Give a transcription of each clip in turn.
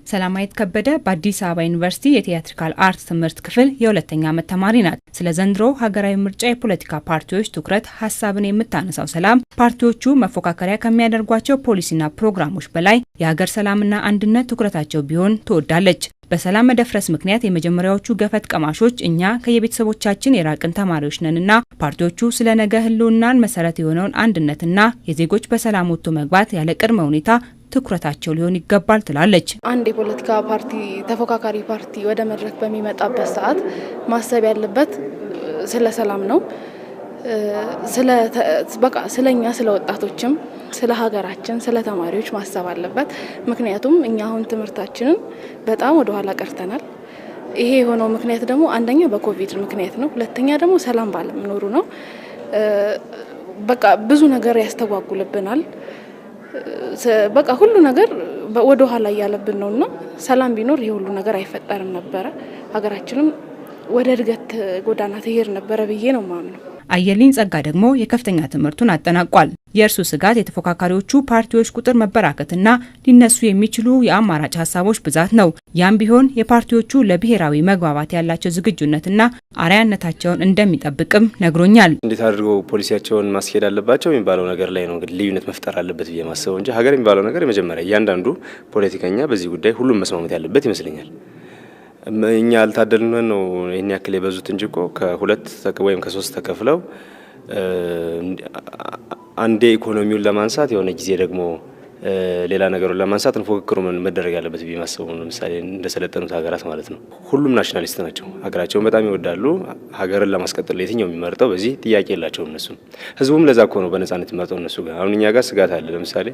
ሰላማዊት ከበደ በአዲስ አበባ ዩኒቨርሲቲ የቲያትሪካል አርት ትምህርት ክፍል የሁለተኛ ዓመት ተማሪ ናት። ስለ ዘንድሮ ሀገራዊ ምርጫ የፖለቲካ ፓርቲዎች ትኩረት ሀሳብን የምታነሳው ሰላም ፓርቲዎቹ መፎካከሪያ ከሚያደርጓቸው ፖሊሲና ፕሮግራሞች በላይ የሀገር ሰላምና አንድነት ትኩረታቸው ቢሆን ትወዳለች። በሰላም መደፍረስ ምክንያት የመጀመሪያዎቹ ገፈት ቀማሾች እኛ ከየቤተሰቦቻችን የራቅን ተማሪዎች ነንና ፓርቲዎቹ ስለ ነገ ህልውናን መሰረት የሆነውን አንድነትና የዜጎች በሰላም ወጥቶ መግባት ያለ ቅድመ ሁኔታ ትኩረታቸው ሊሆን ይገባል ትላለች። አንድ የፖለቲካ ፓርቲ ተፎካካሪ ፓርቲ ወደ መድረክ በሚመጣበት ሰዓት ማሰብ ያለበት ስለ ሰላም ነው። ስለኛ ስለ ወጣቶችም ስለ ሀገራችን ስለ ተማሪዎች ማሰብ አለበት። ምክንያቱም እኛ አሁን ትምህርታችንን በጣም ወደ ኋላ ቀርተናል። ይሄ የሆነው ምክንያት ደግሞ አንደኛ በኮቪድ ምክንያት ነው፣ ሁለተኛ ደግሞ ሰላም ባለመኖሩ ነው። ብዙ ነገር ያስተጓጉልብናል። ሁሉ ነገር ወደ ኋላ ያለብን ነውና ሰላም ቢኖር ይሄ ሁሉ ነገር አይፈጠርም ነበር። ሀገራችንም ወደ እድገት ጎዳና ትሄድ ነበር ብዬ ነው ማምነው። አየልኝ ጸጋ ደግሞ የከፍተኛ ትምህርቱን አጠናቋል። የእርሱ ስጋት የተፎካካሪዎቹ ፓርቲዎች ቁጥር መበራከትና ሊነሱ የሚችሉ የአማራጭ ሀሳቦች ብዛት ነው። ያም ቢሆን የፓርቲዎቹ ለብሔራዊ መግባባት ያላቸው ዝግጁነትና አርአያነታቸውን እንደሚጠብቅም ነግሮኛል። እንዴት አድርገው ፖሊሲያቸውን ማስኬድ አለባቸው የሚባለው ነገር ላይ ነው እንግዲህ ልዩነት መፍጠር አለበት ብዬ ማስበው እንጂ ሀገር የሚባለው ነገር የመጀመሪያ እያንዳንዱ ፖለቲከኛ በዚህ ጉዳይ ሁሉም መስማማት ያለበት ይመስለኛል። እኛ አልታደልነን ነው ይሄን ያክል የበዙት እንጂ እኮ ከሁለት ወይም ከሶስት ተከፍለው አንዴ ኢኮኖሚውን ለማንሳት የሆነ ጊዜ ደግሞ ሌላ ነገሩን ለማንሳት ፉክክሩ መደረግ ያለበት ቢማሰቡ ነው። ለምሳሌ እንደሰለጠኑት ሀገራት ማለት ነው። ሁሉም ናሽናሊስት ናቸው። ሀገራቸውን በጣም ይወዳሉ። ሀገርን ለማስቀጠል የትኛው የሚመርጠው በዚህ ጥያቄ የላቸውም እነሱ። ህዝቡም ለዛ እኮ ነው በነጻነት የሚመርጠው እነሱ ጋር። አሁን እኛ ጋር ስጋት አለ። ለምሳሌ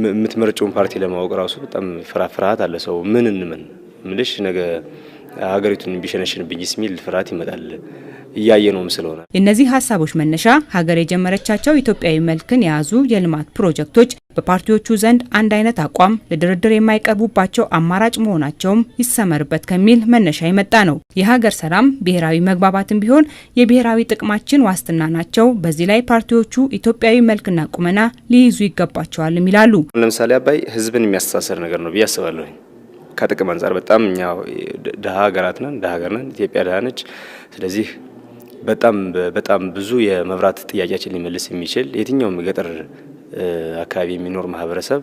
የምትመርጨውን ፓርቲ ለማወቅ ራሱ በጣም ፍርሃት አለ ሰው ምን እንምን ምልሽ ነገ ሀገሪቱን ቢሸነሽንብኝስ ሚል ፍርሃት ይመጣል። እያየነውም ስለሆነ የነዚህ ሀሳቦች መነሻ ሀገር የጀመረቻቸው ኢትዮጵያዊ መልክን የያዙ የልማት ፕሮጀክቶች በፓርቲዎቹ ዘንድ አንድ አይነት አቋም ለድርድር የማይቀርቡባቸው አማራጭ መሆናቸውም ይሰመርበት ከሚል መነሻ የመጣ ነው። የሀገር ሰላም ብሔራዊ መግባባትም ቢሆን የብሔራዊ ጥቅማችን ዋስትና ናቸው። በዚህ ላይ ፓርቲዎቹ ኢትዮጵያዊ መልክና ቁመና ሊይዙ ይገባቸዋል ይላሉ። ለምሳሌ አባይ ህዝብን የሚያስተሳሰር ነገር ነው ብዬ አስባለሁ። ከጥቅም አንፃር በጣም እኛ ደሃ ሀገራት ነን፣ ደሃ ሀገር ነን። ኢትዮጵያ ደሃ ነች። ስለዚህ በጣም ብዙ የመብራት ጥያቄያችን ሊመልስ የሚችል የትኛውም ገጠር አካባቢ የሚኖር ማህበረሰብ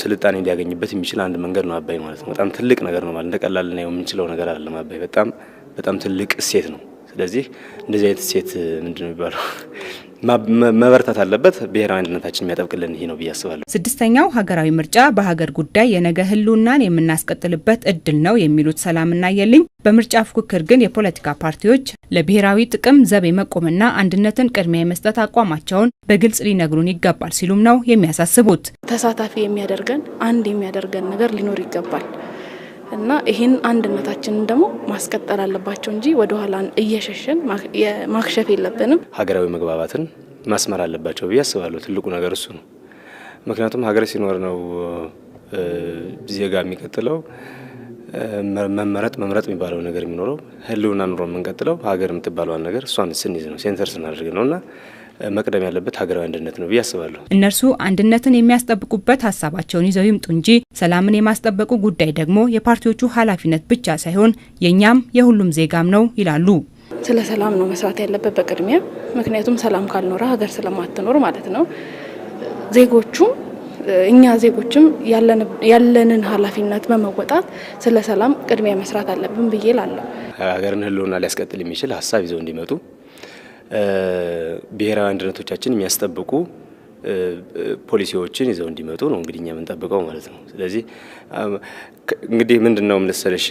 ስልጣኔ ሊያገኝበት የሚችል አንድ መንገድ ነው አባይ ማለት ነው። በጣም ትልቅ ነገር ነው ማለት እንደቀላል ነው የምንችለው ነገር አይደለም። አባይ በጣም ትልቅ እሴት ነው። ስለዚህ እንደዚህ አይነት እሴት ምንድነው የሚባለው መበርታት አለበት። ብሔራዊ አንድነታችን የሚያጠብቅልን ይሄ ነው ብዬ አስባለሁ። ስድስተኛው ሀገራዊ ምርጫ በሀገር ጉዳይ የነገ ህልውናን የምናስቀጥልበት እድል ነው የሚሉት ሰላምና አየልኝ በምርጫ ፉክክር ግን የፖለቲካ ፓርቲዎች ለብሔራዊ ጥቅም ዘብ የመቆምና አንድነትን ቅድሚያ የመስጠት አቋማቸውን በግልጽ ሊነግሩን ይገባል ሲሉም ነው የሚያሳስቡት። ተሳታፊ የሚያደርገን አንድ የሚያደርገን ነገር ሊኖር ይገባል እና ይሄን አንድነታችንን ደግሞ ማስቀጠል አለባቸው እንጂ ወደ ኋላ እየሸሸን ማክሸፍ የለብንም። ሀገራዊ መግባባትን ማስመር አለባቸው ብዬ አስባለሁ። ትልቁ ነገር እሱ ነው። ምክንያቱም ሀገር ሲኖር ነው ዜጋ የሚቀጥለው መመረጥ የሚባለው ነገር የሚኖረው ህልውና ኑሮ የምንቀጥለው ሀገር የምትባለዋን ነገር እሷን ስንይዝ ነው ሴንተር ስናደርግ ነውና መቅደም ያለበት ሀገራዊ አንድነት ነው ብዬ አስባለሁ። እነርሱ አንድነትን የሚያስጠብቁበት ሀሳባቸውን ይዘው ይምጡ እንጂ ሰላምን የማስጠበቁ ጉዳይ ደግሞ የፓርቲዎቹ ኃላፊነት ብቻ ሳይሆን የኛም የሁሉም ዜጋም ነው ይላሉ። ስለ ሰላም ነው መስራት ያለበት በቅድሚያ። ምክንያቱም ሰላም ካልኖረ ሀገር ስለማትኖር ማለት ነው። እኛ ዜጎችም ያለንን ኃላፊነት በመወጣት ስለ ሰላም ቅድሚያ መስራት አለብን ብዬ እላለሁ። ሀገርን ህልውና ሊያስቀጥል የሚችል ሀሳብ ይዘው እንዲመጡ ብሔራዊ አንድነቶቻችን የሚያስጠብቁ ፖሊሲዎችን ይዘው እንዲመጡ ነው እንግዲህ እኛ የምንጠብቀው ማለት ነው። ስለዚህ እንግዲህ ምንድነው መሰለሽ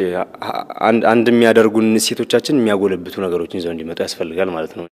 አንድ የሚያደርጉን እሴቶቻችን የሚያጎለብቱ ነገሮችን ይዘው እንዲመጡ ያስፈልጋል ማለት ነው።